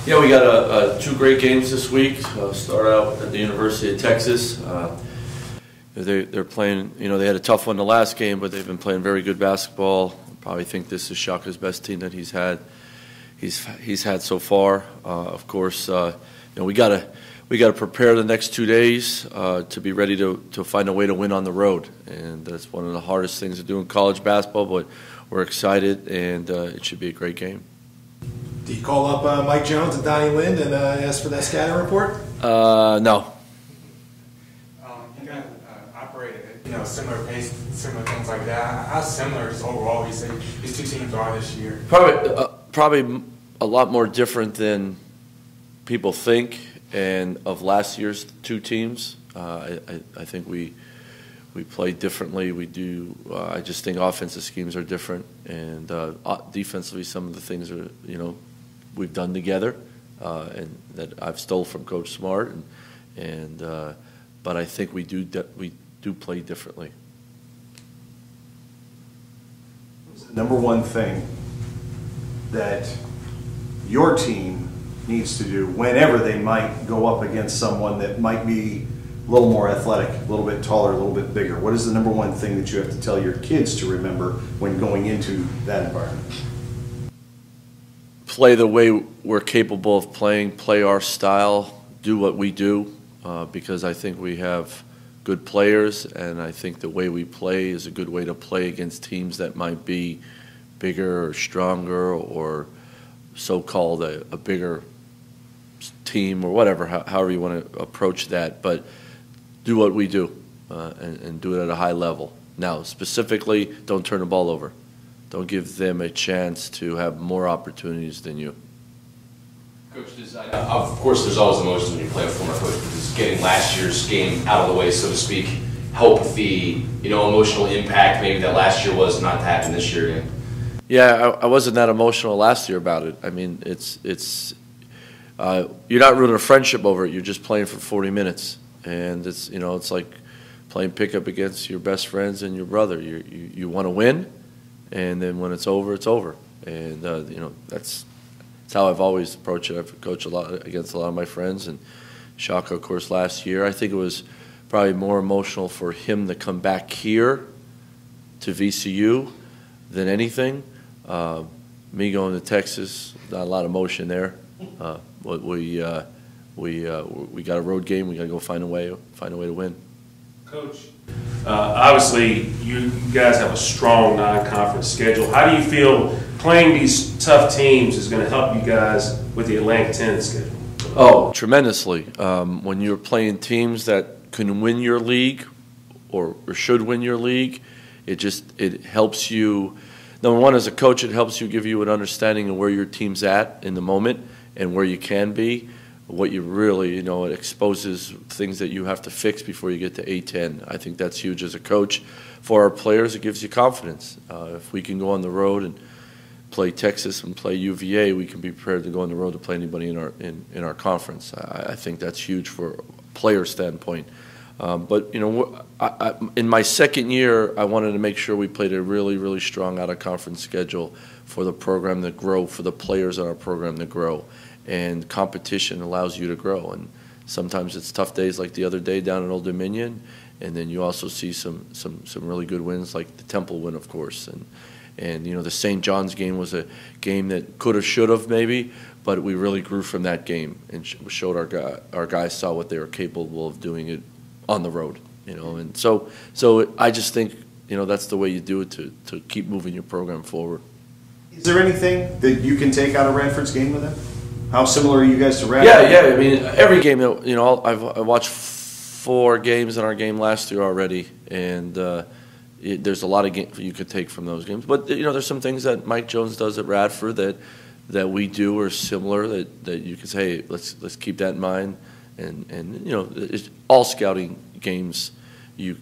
Yeah, we got two great games this week. Start out at the University of Texas. They're playing, they had a tough one the last game, but they've been playing very good basketball. Probably think this is Shaka's best team that he's had so far. Of course, we got to prepare the next 2 days to be ready to find a way to win on the road, and that's one of the hardest things to do in college basketball. But we're excited, and it should be a great game. Do you call up Mike Jones and Donnie Lind and ask for that scouting report? No. You guys operate at similar pace, similar things like that. How similar is overall you say these two teams are this year? Probably a lot more different than people think, and of last year's two teams. I think we play differently. We do. I just think offensive schemes are different, and defensively, some of the things are we've done together, and that I've stole from Coach Smart, but I think we do play differently. What's the number one thing that your team needs to do whenever they might go up against someone that might be a little more athletic, a little bit taller, a little bit bigger? What is the number one thing that you have to tell your kids to remember when going into that environment? Play the way we're capable of playing, play our style, do what we do, because I think we have good players, and I think the way we play is a good way to play against teams that might be bigger or stronger or so-called a bigger team or whatever, however you want to approach that. But do what we do and do it at a high level. Now, specifically, don't turn the ball over. Don't give them a chance to have more opportunities than you. Coach, of course there's always emotions when you play a former coach, but does getting last year's game out of the way, so to speak, help the emotional impact maybe that last year was not to happen this year again? Yeah, I wasn't that emotional last year about it. I mean, you're not ruining a friendship over it. You're just playing for 40 minutes, and it's like playing pickup against your best friends and your brother. You want to win, and then when it's over, it's over. And that's how I've always approached it. I've coached a lot against a lot of my friends, and Shaka, of course, last year. I think it was probably more emotional for him to come back here to VCU than anything. Me going to Texas, not a lot of emotion there. But we got a road game. We got to go find a way to win. Coach, obviously you guys have a strong non-conference schedule. How do you feel playing these tough teams is going to help you guys with the Atlantic 10 schedule? Oh, tremendously. When you're playing teams that can win your league or should win your league, it helps you. Number one, as a coach, it helps you give you an understanding of where your team's at in the moment and where you can be. What you really, it exposes things that you have to fix before you get to A10. I think that's huge as a coach. For our players, it gives you confidence. If we can go on the road and play Texas and play UVA, we can be prepared to go on the road to play anybody in our conference. I think that's huge for a player standpoint. But in my second year, I wanted to make sure we played a really, really strong out-of-conference schedule for the program to grow, for the players in our program to grow. And competition allows you to grow. And sometimes it's tough days like the other day down in Old Dominion, and then you also see some really good wins like the Temple win, of course. And the St. John's game was a game that could have, should have maybe, but we really grew from that game and showed our guys saw what they were capable of doing it on the road, and so I just think that's the way you do it to keep moving your program forward. Is there anything that you can take out of Radford's game with them? How similar are you guys to Radford? Yeah. I mean, every game. I watched 4 games in our game last year already, and there's a lot of games you could take from those games. But there's some things that Mike Jones does at Radford that we do are similar. That you can say, hey, let's keep that in mind. And it's all scouting games, you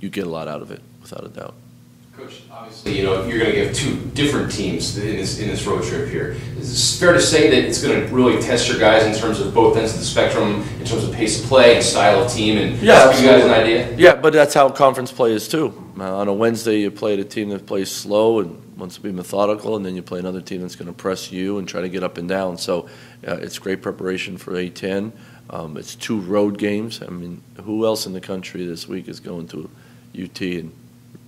get a lot out of it without a doubt. Coach, obviously, you're going to give two different teams in this road trip here. Is it fair to say that it's going to really test your guys in terms of both ends of the spectrum, in terms of pace of play and style of team, and give you guys an idea? Yeah, but that's how conference play is too. On a Wednesday, you play a team that plays slow, and wants to be methodical, and then you play another team that's going to press you and try to get up and down. So it's great preparation for A10. It's 2 road games. I mean, who else in the country this week is going to UT and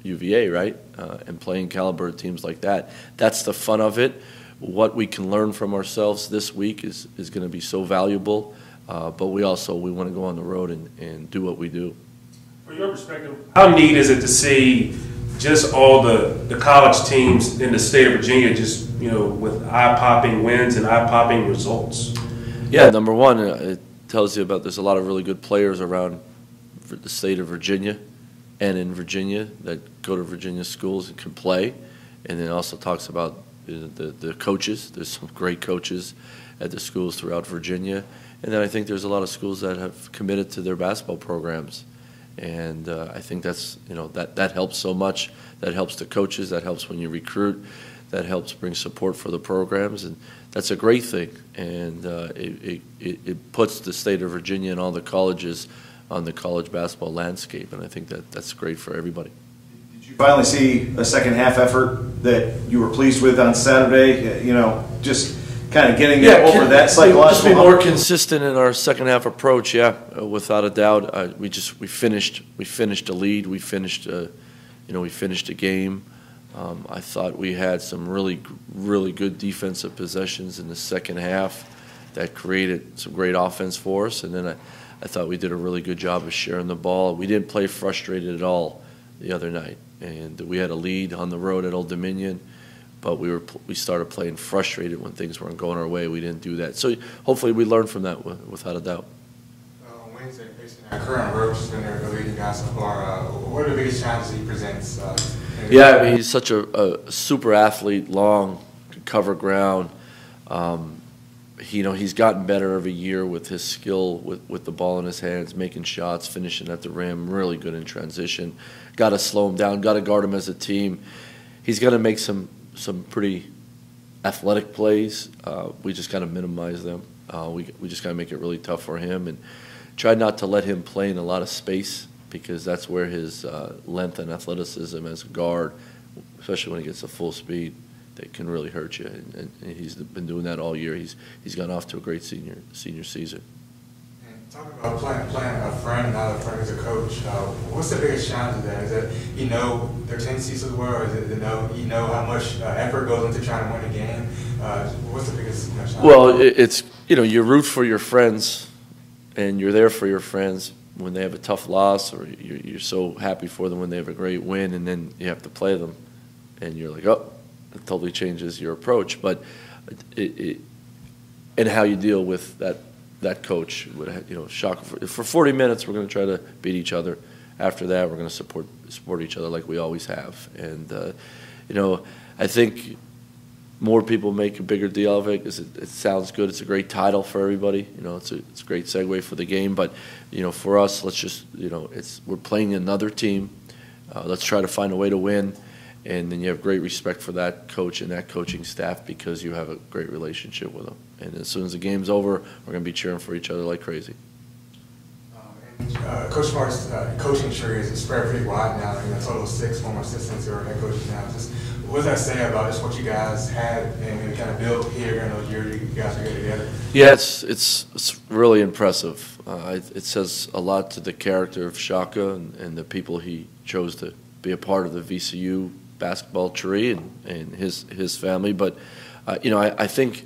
UVA, right? And playing caliber teams like that. That's the fun of it. What we can learn from ourselves this week is going to be so valuable. But we want to go on the road and do what we do. From your perspective, how neat is it to see just all the college teams in the state of Virginia just, with eye-popping wins and eye-popping results? Yeah, number one, it tells you about there's a lot of really good players around the state of Virginia and in Virginia that go to Virginia schools and can play. And then it also talks about the coaches. There's some great coaches at the schools throughout Virginia. And then I think there's a lot of schools that have committed to their basketball programs. And I think that's, that helps so much. That helps the coaches. That helps when you recruit. That helps bring support for the programs. And that's a great thing. And it puts the state of Virginia and all the colleges on the college basketball landscape. And I think that's great for everybody. Did you finally see a second half effort that you were pleased with on Saturday? Just kind of getting over that psychological. Just be more consistent in our second half approach. Yeah, without a doubt. We finished a lead. We finished a game. I thought we had some really good defensive possessions in the second half that created some great offense for us. And then I thought we did a really good job of sharing the ball. We didn't play frustrated at all the other night, and we had a lead on the road at Old Dominion. But we started playing frustrated when things weren't going our way. We didn't do that. So hopefully we learned from that without a doubt. On Wednesday, facing our current Roach, been the leading guy so far. What are the biggest challenges he presents? Yeah, I mean, he's such a super athlete, long, can cover ground. He's gotten better every year with his skill with the ball in his hands, making shots, finishing at the rim, really good in transition. Got to slow him down, got to guard him as a team. He's going to make some pretty athletic plays. We just got to minimize them. We just got to make it really tough for him and try not to let him play in a lot of space, because that's where his length and athleticism as a guard, especially when he gets to full speed, that can really hurt you. And he's been doing that all year. He's gone off to a great senior season. Talking about playing a friend, not a friend as a coach, what's the biggest challenge of that? Is it their tendencies of the world, or is it how much effort goes into trying to win a game? What's the biggest challenge? Well, it's you root for your friends, and you're there for your friends when they have a tough loss, or you're so happy for them when they have a great win, and then you have to play them, and you're like, oh, it totally changes your approach. But and how you deal with that coach would, shock. For 40 minutes, we're going to try to beat each other. After that, we're going to support each other like we always have. And I think more people make a bigger deal of it because it sounds good. It's a great title for everybody. It's a great segue for the game. But for us, let's just we're playing another team. Let's try to find a way to win. And then you have great respect for that coach and that coaching staff because you have a great relationship with them. And as soon as the game's over, we're going to be cheering for each other like crazy. Coach Mark's coaching tree is spread pretty wide now. A total of 6 former assistants who are head coaches now. Just what does that say about just what you guys had and kind of built here in those years you guys are getting together? Yeah, it's really impressive. It says a lot to the character of Shaka and the people he chose to be a part of the VCU basketball tree and his family. But I think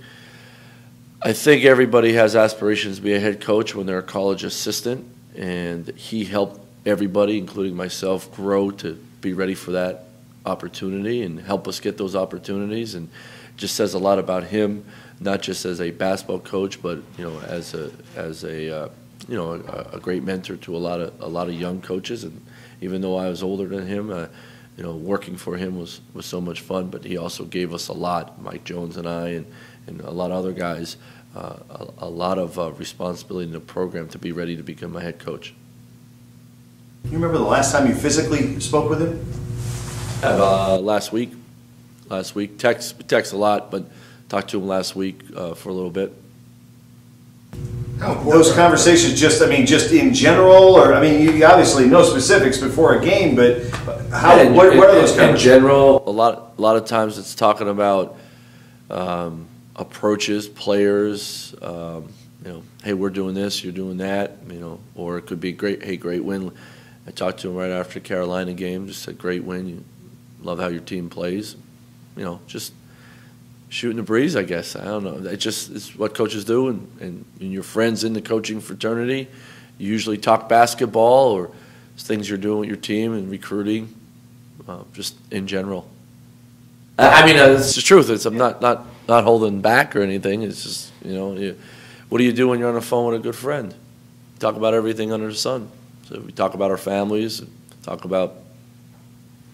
everybody has aspirations to be a head coach when they're a college assistant, and he helped everybody, including myself, grow to be ready for that opportunity and help us get those opportunities. And it just says a lot about him, not just as a basketball coach, but as a great mentor to a lot of young coaches. And even though I was older than him, working for him was so much fun. But he also gave us a lot, Mike Jones and I, and a lot of other guys, a lot of responsibility in the program to be ready to become a head coach. You remember the last time you physically spoke with him? Last week. We text a lot, but talked to him last week for a little bit. How important those conversations, just in general, or you obviously know specifics before a game, but how? Yeah, what are those in conversations? general, a lot of times it's talking about approaches, players. Hey, we're doing this, you're doing that. Or it could be great win. I talked to him right after the Carolina game. Just said, great win. You love how your team plays. Just shooting the breeze, I guess. I don't know. It's what coaches do, and your friends in the coaching fraternity. You usually talk basketball or things you're doing with your team and recruiting, just in general. It's the truth. I'm not holding back or anything. It's just, what do you do when you're on the phone with a good friend? Talk about everything under the sun. So we talk about our families, talk about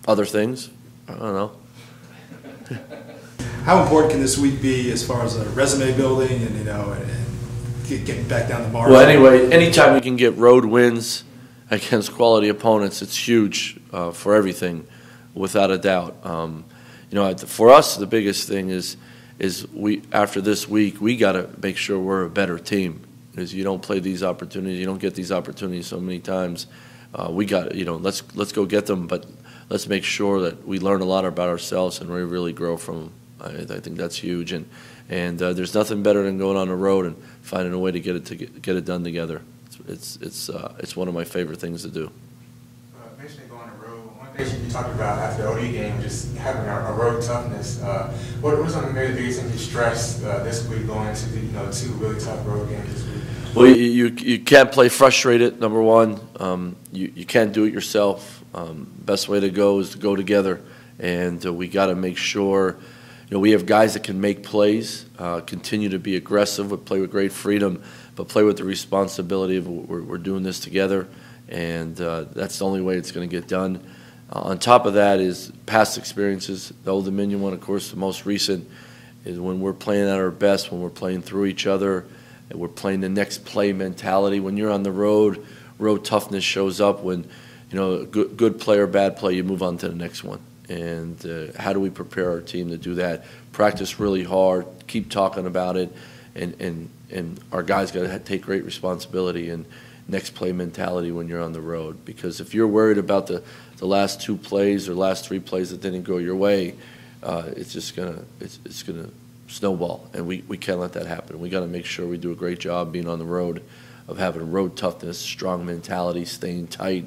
other things. I don't know. How important can this week be as far as resume building and getting back down the mark? Well, anyway, anytime you can get road wins against quality opponents, it's huge for everything, without a doubt. For us, the biggest thing is we after this week we got to make sure we're a better team. Because you don't play these opportunities, you don't get these opportunities so many times. We got let's go get them, but let's make sure that we learn a lot about ourselves and we really grow from them. I think that's huge, and there's nothing better than going on the road and finding a way to get it done together. It's one of my favorite things to do. Mentioning going on the road, one thing you talked about after the OD game, just having a road toughness. What was some of the biggest things you stressed this week going into the two really tough road games this week? Well, you can't play frustrated. Number one, you can't do it yourself. Best way to go is to go together, and we got to make sure. We have guys that can make plays, continue to be aggressive, but play with great freedom, but play with the responsibility of we're doing this together, and that's the only way it's going to get done. On top of that is past experiences. The Old Dominion one, of course, the most recent, is when we're playing at our best, when we're playing through each other, and we're playing the next play mentality. When you're on the road toughness shows up. When good play or bad play, you move on to the next one. And how do we prepare our team to do that? Practice really hard, keep talking about it, and our guys got to take great responsibility and next play mentality when you're on the road. Because if you're worried about the last two plays or last three plays that didn't go your way, it's just gonna snowball, and we can't let that happen. We got to make sure we do a great job being on the road, of having road toughness, strong mentality, staying tight.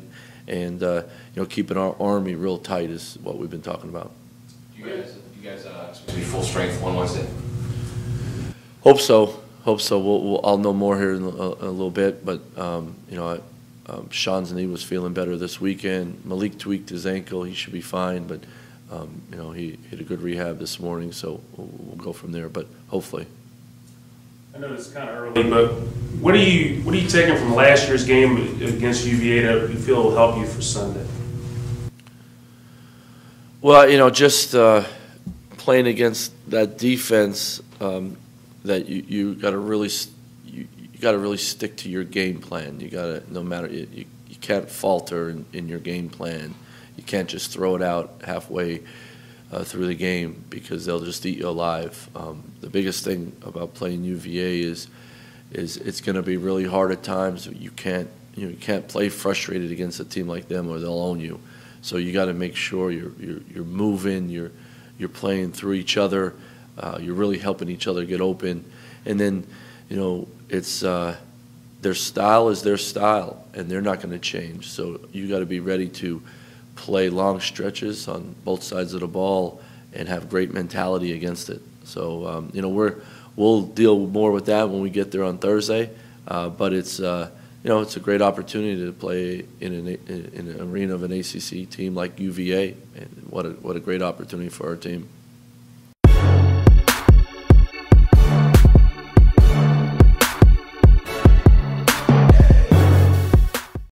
And keeping our Army real tight is what we've been talking about. You guys expect to be full strength on Wednesday? Hope so. I'll know more here in a little bit. But Sean's knee was feeling better this weekend. Malik tweaked his ankle; he should be fine. But he hit a good rehab this morning, so we'll go from there. But hopefully. I know it's kind of early, but what are you taking from last year's game against UVA that you feel will help you for Sunday? Well, just playing against that defense, that you got to really stick to your game plan. You got to, no matter, you can't falter in your game plan. You can't just throw it out halfway through the game, because they'll just eat you alive. The biggest thing about playing UVA is it's going to be really hard at times. You can't play frustrated against a team like them, or they'll own you. So you got to make sure you're moving, you're playing through each other, you're really helping each other get open, and then it's their style is their style, and they're not going to change. So you got to be ready to play long stretches on both sides of the ball and have great mentality against it. So we'll deal more with that when we get there on Thursday. But it's it's a great opportunity to play in an arena of an ACC team like UVA, and what a great opportunity for our team.